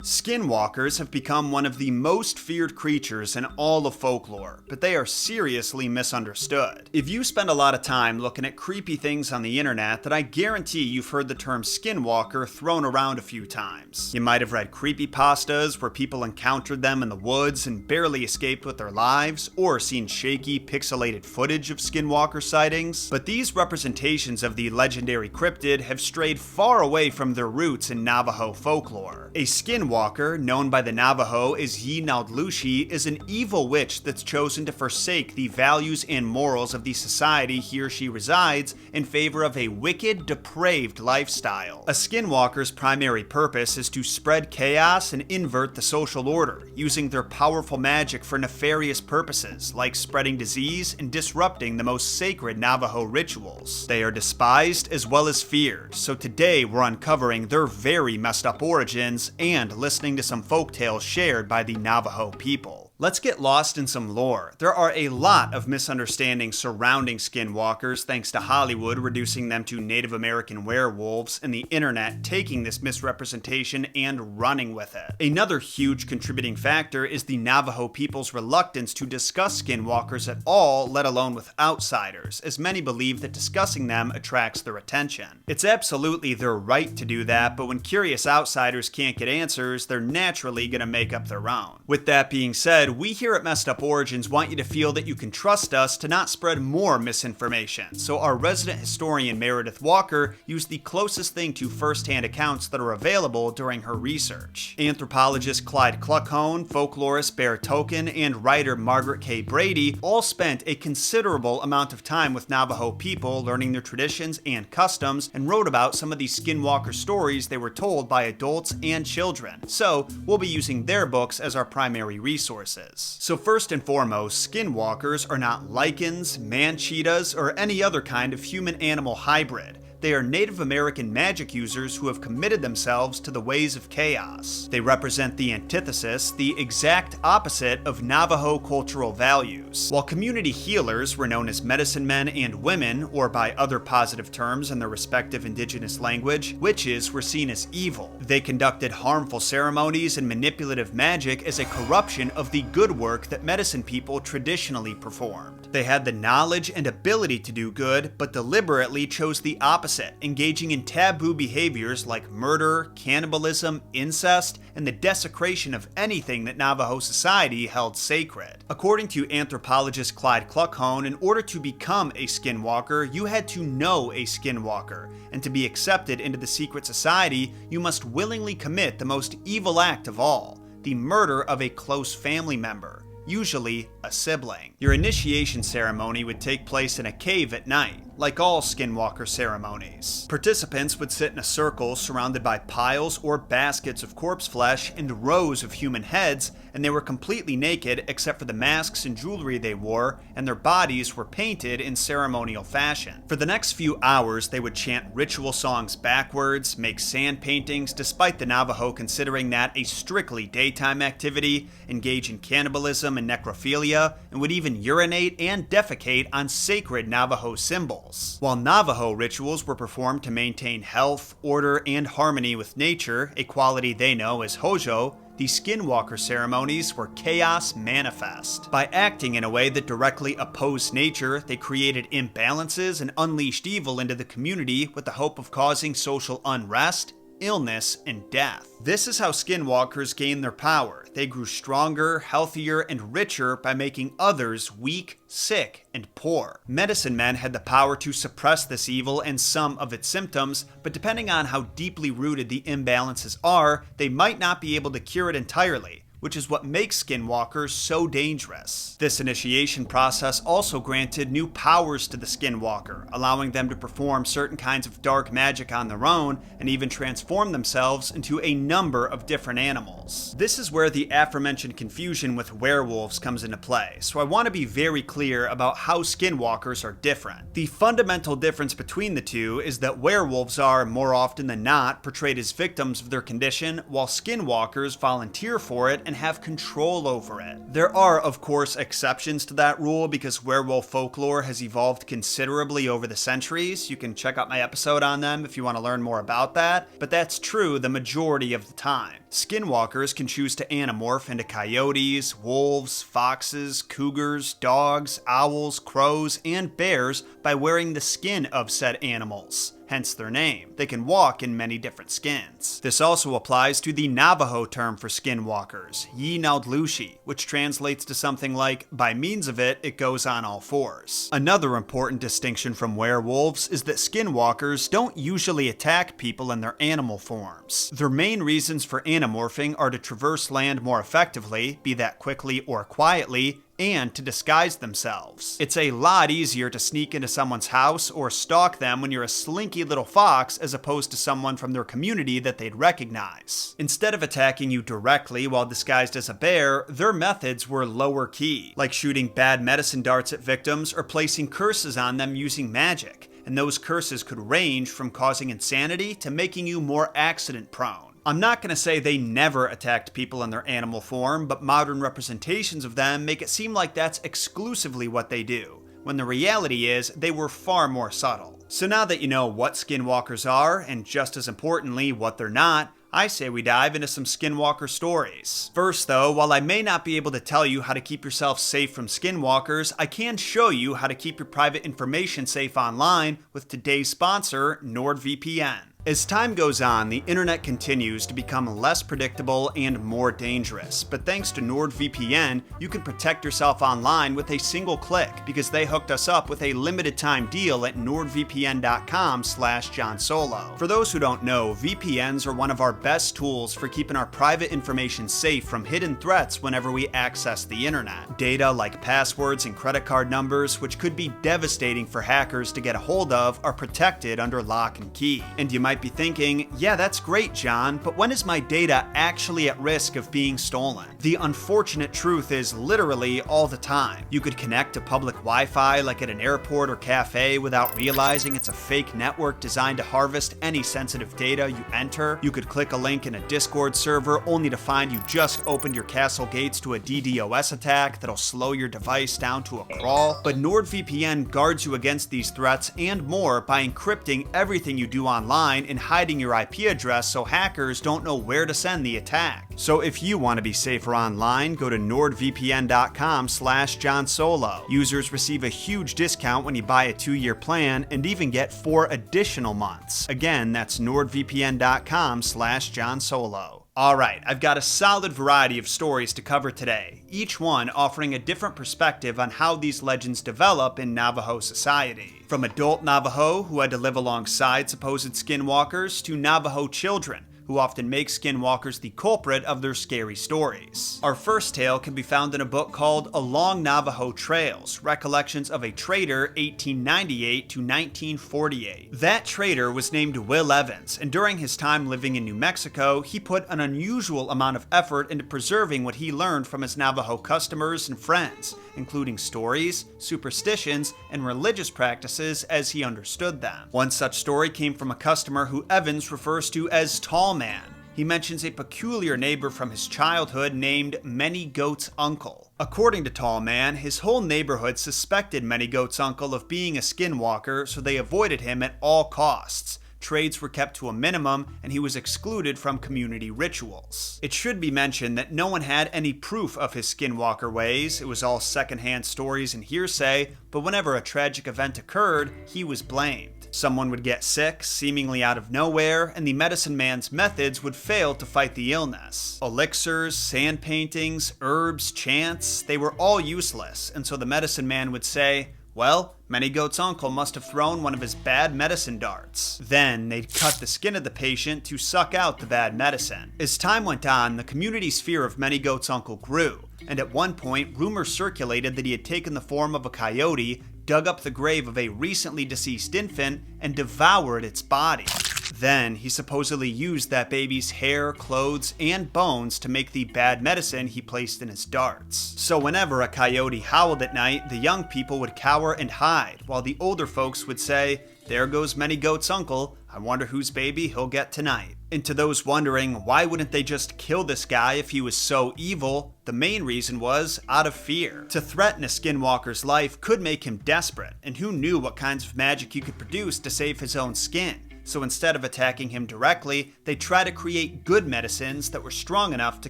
Skinwalkers have become one of the most feared creatures in all of folklore, but they are seriously misunderstood. If you spend a lot of time looking at creepy things on the internet, then I guarantee you've heard the term skinwalker thrown around a few times. You might have read creepypastas where people encountered them in the woods and barely escaped with their lives, or seen shaky, pixelated footage of skinwalker sightings. But these representations of the legendary cryptid have strayed far away from their roots in Navajo folklore. A skinwalker, known by the Navajo as Yinaldlushi, is an evil witch that's chosen to forsake the values and morals of the society he or she resides in favor of a wicked, depraved lifestyle. A skinwalker's primary purpose is to spread chaos and invert the social order, using their powerful magic for nefarious purposes like spreading disease and disrupting the most sacred Navajo rituals. They are despised as well as feared, so today we're uncovering their very messed up origins and listening to some folktales shared by the Navajo people. Let's get lost in some lore. There are a lot of misunderstandings surrounding skinwalkers thanks to Hollywood reducing them to Native American werewolves and the internet taking this misrepresentation and running with it. Another huge contributing factor is the Navajo people's reluctance to discuss skinwalkers at all, let alone with outsiders, as many believe that discussing them attracts their attention. It's absolutely their right to do that, but when curious outsiders can't get answers, they're naturally gonna make up their own. With that being said, we here at Messed Up Origins want you to feel that you can trust us to not spread more misinformation, so our resident historian Meredith Walker used the closest thing to first-hand accounts that are available during her research. Anthropologist Clyde Kluckhohn, folklorist Bear Token, and writer Margaret K. Brady all spent a considerable amount of time with Navajo people learning their traditions and customs, and wrote about some of these skinwalker stories they were told by adults and children, so we'll be using their books as our primary resources. So first and foremost, skinwalkers are not lichens, man-cheetahs, or any other kind of human-animal hybrid. They are Native American magic users who have committed themselves to the ways of chaos. They represent the antithesis, the exact opposite of Navajo cultural values. While community healers were known as medicine men and women, or by other positive terms in their respective indigenous language, witches were seen as evil. They conducted harmful ceremonies and manipulative magic as a corruption of the good work that medicine people traditionally performed. They had the knowledge and ability to do good, but deliberately chose the opposite, engaging in taboo behaviors like murder, cannibalism, incest, and the desecration of anything that Navajo society held sacred. According to anthropologist Clyde Kluckhohn, in order to become a skinwalker, you had to know a skinwalker, and to be accepted into the secret society, you must willingly commit the most evil act of all, the murder of a close family member, usually a sibling. Your initiation ceremony would take place in a cave at night, like all skinwalker ceremonies. Participants would sit in a circle surrounded by piles or baskets of corpse flesh and rows of human heads, and they were completely naked except for the masks and jewelry they wore, and their bodies were painted in ceremonial fashion. For the next few hours, they would chant ritual songs backwards, make sand paintings, despite the Navajo considering that a strictly daytime activity, engage in cannibalism and necrophilia, and would even urinate and defecate on sacred Navajo symbols. While Navajo rituals were performed to maintain health, order, and harmony with nature, a quality they know as hojo, the skinwalker ceremonies were chaos manifest. By acting in a way that directly opposed nature, they created imbalances and unleashed evil into the community with the hope of causing social unrest, illness, and death. This is how skinwalkers gained their power. They grew stronger, healthier, and richer by making others weak, sick, and poor. Medicine men had the power to suppress this evil and some of its symptoms, but depending on how deeply rooted the imbalances are, they might not be able to cure it entirely, which is what makes skinwalkers so dangerous. This initiation process also granted new powers to the skinwalker, allowing them to perform certain kinds of dark magic on their own and even transform themselves into a number of different animals. This is where the aforementioned confusion with werewolves comes into play, so I want to be very clear about how skinwalkers are different. The fundamental difference between the two is that werewolves are, more often than not, portrayed as victims of their condition, while skinwalkers volunteer for it and have control over it. There are, of course, exceptions to that rule because werewolf folklore has evolved considerably over the centuries. You can check out my episode on them if you want to learn more about that, but that's true the majority of the time. Skinwalkers can choose to anamorph into coyotes, wolves, foxes, cougars, dogs, owls, crows, and bears by wearing the skin of said animals, hence their name. They can walk in many different skins. This also applies to the Navajo term for skinwalkers, Yi-Naudlushi, which translates to something like, by means of it, it goes on all fours. Another important distinction from werewolves is that skinwalkers don't usually attack people in their animal forms. Their main reasons for anamorphing are to traverse land more effectively, be that quickly or quietly, and to disguise themselves. It's a lot easier to sneak into someone's house or stalk them when you're a slinky little fox as opposed to someone from their community that they'd recognize. Instead of attacking you directly while disguised as a bear, their methods were lower key, like shooting bad medicine darts at victims or placing curses on them using magic, and those curses could range from causing insanity to making you more accident prone. I'm not going to say they never attacked people in their animal form, but modern representations of them make it seem like that's exclusively what they do, when the reality is they were far more subtle. So now that you know what skinwalkers are, and just as importantly, what they're not, I say we dive into some skinwalker stories. First though, while I may not be able to tell you how to keep yourself safe from skinwalkers, I can show you how to keep your private information safe online with today's sponsor, NordVPN. As time goes on, the internet continues to become less predictable and more dangerous, but thanks to NordVPN, you can protect yourself online with a single click because they hooked us up with a limited time deal at nordvpn.com/JohnSolo. For those who don't know, VPNs are one of our best tools for keeping our private information safe from hidden threats whenever we access the internet. Data like passwords and credit card numbers, which could be devastating for hackers to get a hold of, are protected under lock and key. And you might be thinking, yeah, that's great, John, but when is my data actually at risk of being stolen? The unfortunate truth is literally all the time. You could connect to public Wi-Fi like at an airport or cafe without realizing it's a fake network designed to harvest any sensitive data you enter. You could click a link in a Discord server only to find you just opened your castle gates to a DDoS attack that'll slow your device down to a crawl. But NordVPN guards you against these threats and more by encrypting everything you do online and hiding your IP address so hackers don't know where to send the attack. So if you want to be safer online, go to nordvpn.com/JohnSolo. Users receive a huge discount when you buy a 2-year plan and even get 4 additional months. Again, that's nordvpn.com/JohnSolo. Alright, I've got a solid variety of stories to cover today, each one offering a different perspective on how these legends develop in Navajo society. From adult Navajo who had to live alongside supposed skinwalkers to Navajo children who often make skinwalkers the culprit of their scary stories. Our first tale can be found in a book called Along Navajo Trails, Recollections of a Trader 1898 to 1948. That trader was named Will Evans, and during his time living in New Mexico, he put an unusual amount of effort into preserving what he learned from his Navajo customers and friends, including stories, superstitions, and religious practices as he understood them. One such story came from a customer who Evans refers to as Tall Man. He mentions a peculiar neighbor from his childhood named Many Goat's uncle. According to Tall Man, his whole neighborhood suspected Many Goat's uncle of being a skinwalker, so they avoided him at all costs. Trades were kept to a minimum, and he was excluded from community rituals. It should be mentioned that no one had any proof of his skinwalker ways. It was all secondhand stories and hearsay, but whenever a tragic event occurred, he was blamed. Someone would get sick, seemingly out of nowhere, and the medicine man's methods would fail to fight the illness. Elixirs, sand paintings, herbs, chants, they were all useless, and so the medicine man would say, well, Many Goat's uncle must have thrown one of his bad medicine darts. Then they'd cut the skin of the patient to suck out the bad medicine. As time went on, the community's fear of Many Goat's uncle grew, and at one point, rumors circulated that he had taken the form of a coyote, dug up the grave of a recently deceased infant, and devoured its body. Then, he supposedly used that baby's hair, clothes, and bones to make the bad medicine he placed in his darts. So whenever a coyote howled at night, the young people would cower and hide, while the older folks would say, "There goes Many Goat's uncle, I wonder whose baby he'll get tonight." And to those wondering, why wouldn't they just kill this guy if he was so evil? The main reason was out of fear. To threaten a Skinwalker's life could make him desperate, and who knew what kinds of magic he could produce to save his own skin? So instead of attacking him directly, they try to create good medicines that were strong enough to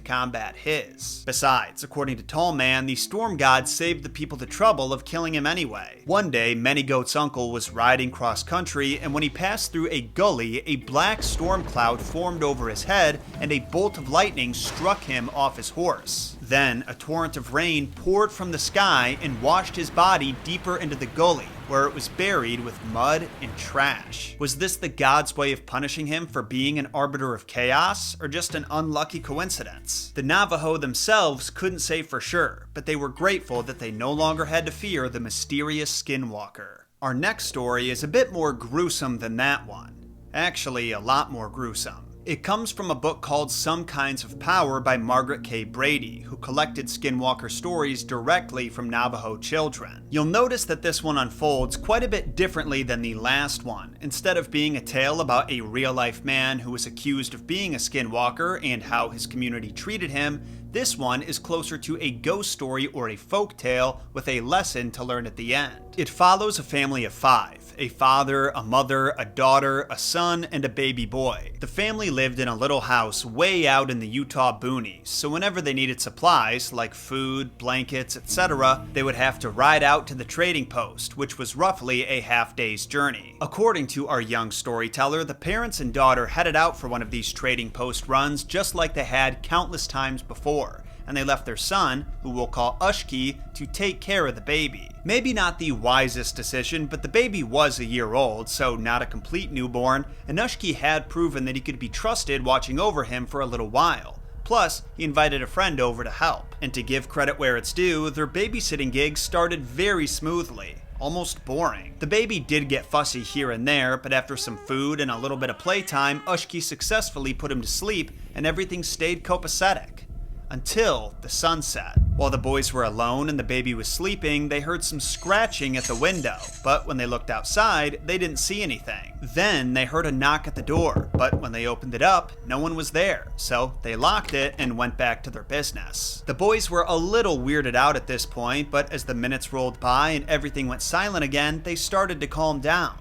combat his. Besides, according to Tall Man, the storm god saved the people the trouble of killing him anyway. One day, Manygoat's uncle was riding cross country, and when he passed through a gully, a black storm cloud formed over his head, and a bolt of lightning struck him off his horse. Then, a torrent of rain poured from the sky and washed his body deeper into the gully, where it was buried with mud and trash. Was this the god's way of punishing him for being an arbiter of chaos, or just an unlucky coincidence? The Navajo themselves couldn't say for sure, but they were grateful that they no longer had to fear the mysterious Skinwalker. Our next story is a bit more gruesome than that one. Actually, a lot more gruesome. It comes from a book called Some Kinds of Power by Margaret K. Brady, who collected Skinwalker stories directly from Navajo children. You'll notice that this one unfolds quite a bit differently than the last one. Instead of being a tale about a real-life man who was accused of being a Skinwalker and how his community treated him, this one is closer to a ghost story or a folk tale with a lesson to learn at the end. It follows a family of 5, a father, a mother, a daughter, a son, and a baby boy. The family lived in a little house way out in the Utah boonies, so whenever they needed supplies like food, blankets, etc., they would have to ride out to the trading post, which was roughly a half-day's journey. According to our young storyteller, the parents and daughter headed out for one of these trading post runs just like they had countless times before, and they left their son, who we'll call Ashkii, to take care of the baby. Maybe not the wisest decision, but the baby was a year old, so not a complete newborn, and Ashkii had proven that he could be trusted watching over him for a little while. Plus, he invited a friend over to help. And to give credit where it's due, their babysitting gig started very smoothly. Almost boring. The baby did get fussy here and there, but after some food and a little bit of playtime, Ashkii successfully put him to sleep, and everything stayed copacetic. Until the sun set. While the boys were alone and the baby was sleeping, they heard some scratching at the window, but when they looked outside, they didn't see anything. Then they heard a knock at the door, but when they opened it up, no one was there, so they locked it and went back to their business. The boys were a little weirded out at this point, but as the minutes rolled by and everything went silent again, they started to calm down.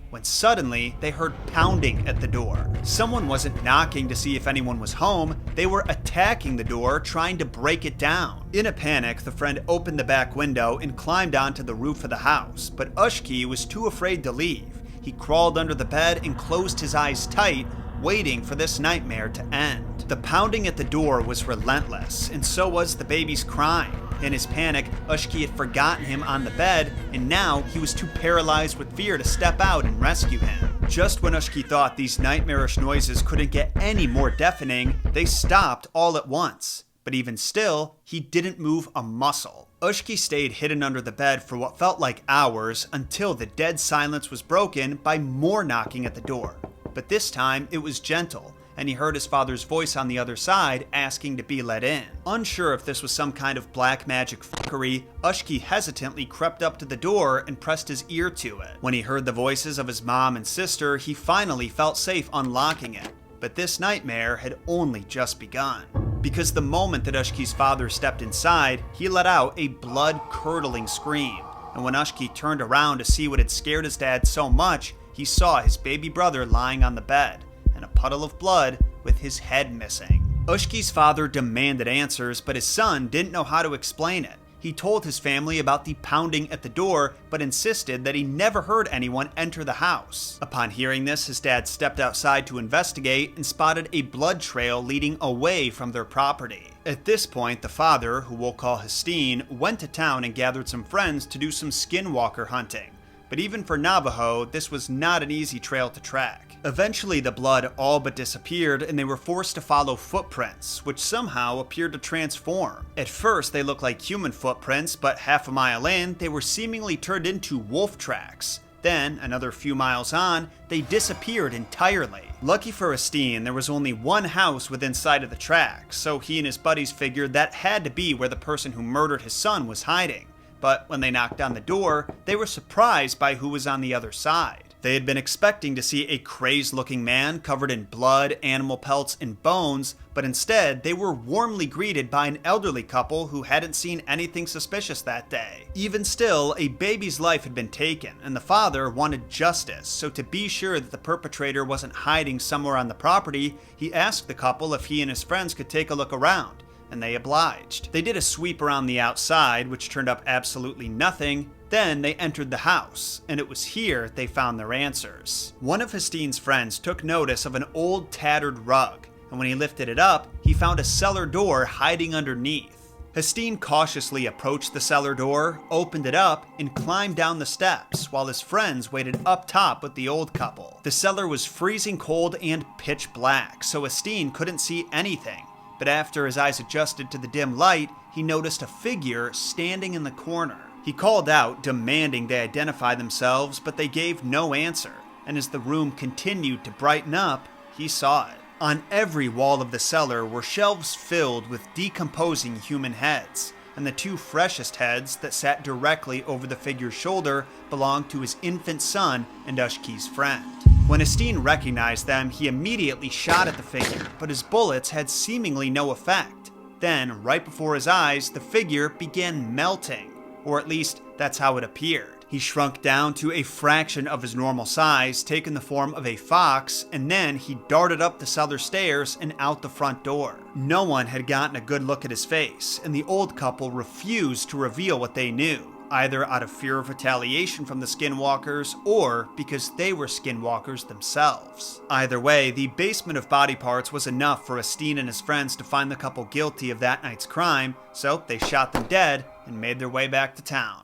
When suddenly, they heard pounding at the door. Someone wasn't knocking to see if anyone was home, they were attacking the door, trying to break it down. In a panic, the friend opened the back window and climbed onto the roof of the house, but Ashkii was too afraid to leave. He crawled under the bed and closed his eyes tight, waiting for this nightmare to end. The pounding at the door was relentless, and so was the baby's crying. In his panic, Ashkii had forgotten him on the bed, and now he was too paralyzed with fear to step out and rescue him. Just when Ashkii thought these nightmarish noises couldn't get any more deafening, they stopped all at once. But even still, he didn't move a muscle. Ashkii stayed hidden under the bed for what felt like hours until the dead silence was broken by more knocking at the door. But this time, it was gentle, and he heard his father's voice on the other side asking to be let in. Unsure if this was some kind of black magic fuckery, Ashkii hesitantly crept up to the door and pressed his ear to it. When he heard the voices of his mom and sister, he finally felt safe unlocking it. But this nightmare had only just begun. Because the moment that Ashkii's father stepped inside, he let out a blood-curdling scream. And when Ashkii turned around to see what had scared his dad so much, he saw his baby brother lying on the bed, and a puddle of blood with his head missing. Ashkii's father demanded answers, but his son didn't know how to explain it. He told his family about the pounding at the door, but insisted that he never heard anyone enter the house. Upon hearing this, his dad stepped outside to investigate and spotted a blood trail leading away from their property. At this point, the father, who we'll call Hastiin, went to town and gathered some friends to do some skinwalker hunting. But even for Navajo, this was not an easy trail to track. Eventually, the blood all but disappeared, and they were forced to follow footprints, which somehow appeared to transform. At first, they looked like human footprints, but half a mile in, they were seemingly turned into wolf tracks. Then, another few miles on, they disappeared entirely. Lucky for Hastiin, there was only one house within sight of the tracks, so he and his buddies figured that had to be where the person who murdered his son was hiding. But when they knocked on the door, they were surprised by who was on the other side. They had been expecting to see a crazed-looking man covered in blood, animal pelts, and bones, but instead they were warmly greeted by an elderly couple who hadn't seen anything suspicious that day. Even still, a baby's life had been taken, and the father wanted justice, so to be sure that the perpetrator wasn't hiding somewhere on the property, he asked the couple if he and his friends could take a look around, and they obliged. They did a sweep around the outside, which turned up absolutely nothing. Then they entered the house, and it was here they found their answers. One of Hastiin's friends took notice of an old tattered rug, and when he lifted it up, he found a cellar door hiding underneath. Hastiin cautiously approached the cellar door, opened it up, and climbed down the steps, while his friends waited up top with the old couple. The cellar was freezing cold and pitch black, so Hastiin couldn't see anything, but after his eyes adjusted to the dim light, he noticed a figure standing in the corner. He called out, demanding they identify themselves, but they gave no answer, and as the room continued to brighten up, he saw it. On every wall of the cellar were shelves filled with decomposing human heads, and the two freshest heads that sat directly over the figure's shoulder belonged to his infant son and Ashkii's friend. When Hastiin recognized them, he immediately shot at the figure, but his bullets had seemingly no effect. Then, right before his eyes, the figure began melting. Or at least, that's how it appeared. He shrunk down to a fraction of his normal size, taking the form of a fox, and then he darted up the cellar stairs and out the front door. No one had gotten a good look at his face, and the old couple refused to reveal what they knew, either out of fear of retaliation from the Skinwalkers, or because they were Skinwalkers themselves. Either way, the basement of body parts was enough for Hastiin and his friends to find the couple guilty of that night's crime, so they shot them dead and made their way back to town.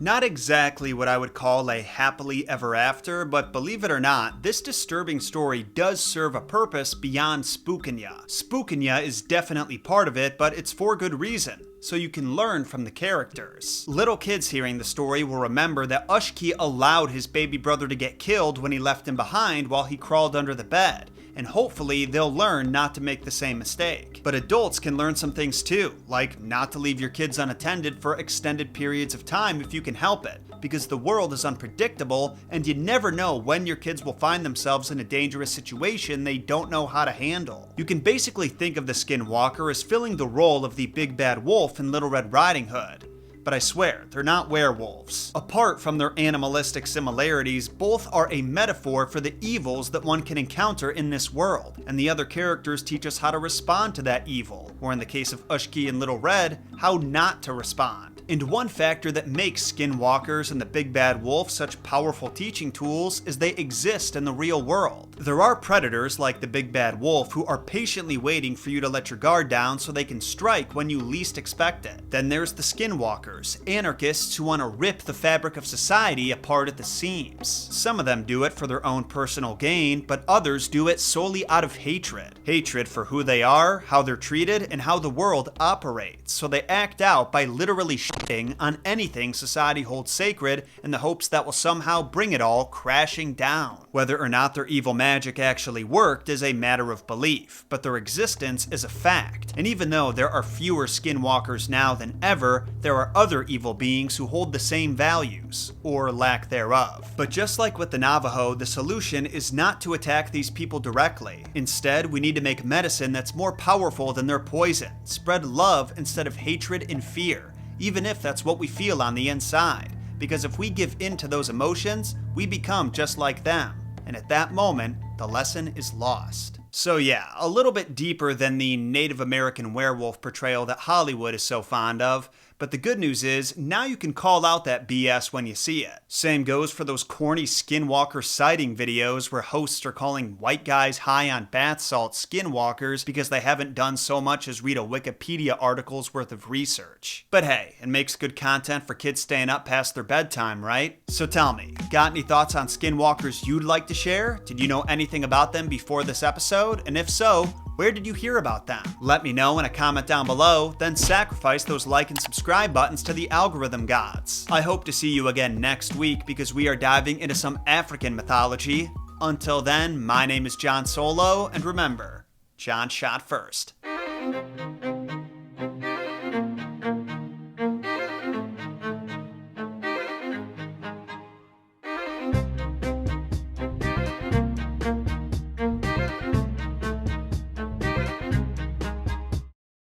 Not exactly what I would call a happily ever after, but believe it or not, this disturbing story does serve a purpose beyond spooking ya. Spooking ya is definitely part of it, but it's for good reason, so you can learn from the characters. Little kids hearing the story will remember that Ashkii allowed his baby brother to get killed when he left him behind while he crawled under the bed, and hopefully they'll learn not to make the same mistake. But adults can learn some things too, like not to leave your kids unattended for extended periods of time if you can help it, because the world is unpredictable and you never know when your kids will find themselves in a dangerous situation they don't know how to handle. You can basically think of the Skinwalker as filling the role of the big bad wolf in Little Red Riding Hood. But I swear, they're not werewolves. Apart from their animalistic similarities, both are a metaphor for the evils that one can encounter in this world, and the other characters teach us how to respond to that evil, or in the case of Ashkii and Little Red, how not to respond. And one factor that makes Skinwalkers and the Big Bad Wolf such powerful teaching tools is they exist in the real world. There are predators like the Big Bad Wolf who are patiently waiting for you to let your guard down so they can strike when you least expect it. Then there's the Skinwalkers, anarchists who want to rip the fabric of society apart at the seams. Some of them do it for their own personal gain, but others do it solely out of hatred. Hatred for who they are, how they're treated, and how the world operates. So they act out by literally shitting on anything society holds sacred in the hopes that will somehow bring it all crashing down. Whether or not their evil magic actually worked is a matter of belief, but their existence is a fact. And even though there are fewer Skinwalkers now than ever, there are other evil beings who hold the same values, or lack thereof. But just like with the Navajo, the solution is not to attack these people directly. Instead, we need to make medicine that's more powerful than their poison, spread love instead of hatred and fear, even if that's what we feel on the inside. Because if we give in to those emotions, we become just like them. And at that moment, the lesson is lost. So yeah, a little bit deeper than the Native American werewolf portrayal that Hollywood is so fond of, but the good news is, now you can call out that BS when you see it. Same goes for those corny Skinwalker sighting videos where hosts are calling white guys high on bath salt Skinwalkers because they haven't done so much as read a Wikipedia article's worth of research. But hey, it makes good content for kids staying up past their bedtime, right? So tell me, got any thoughts on Skinwalkers you'd like to share? Did you know anything about them before this episode? And if so, where did you hear about them? Let me know in a comment down below, then sacrifice those like and subscribe buttons to the algorithm gods. I hope to see you again next week because we are diving into some African mythology. Until then, my name is John Solo, and remember, John shot first.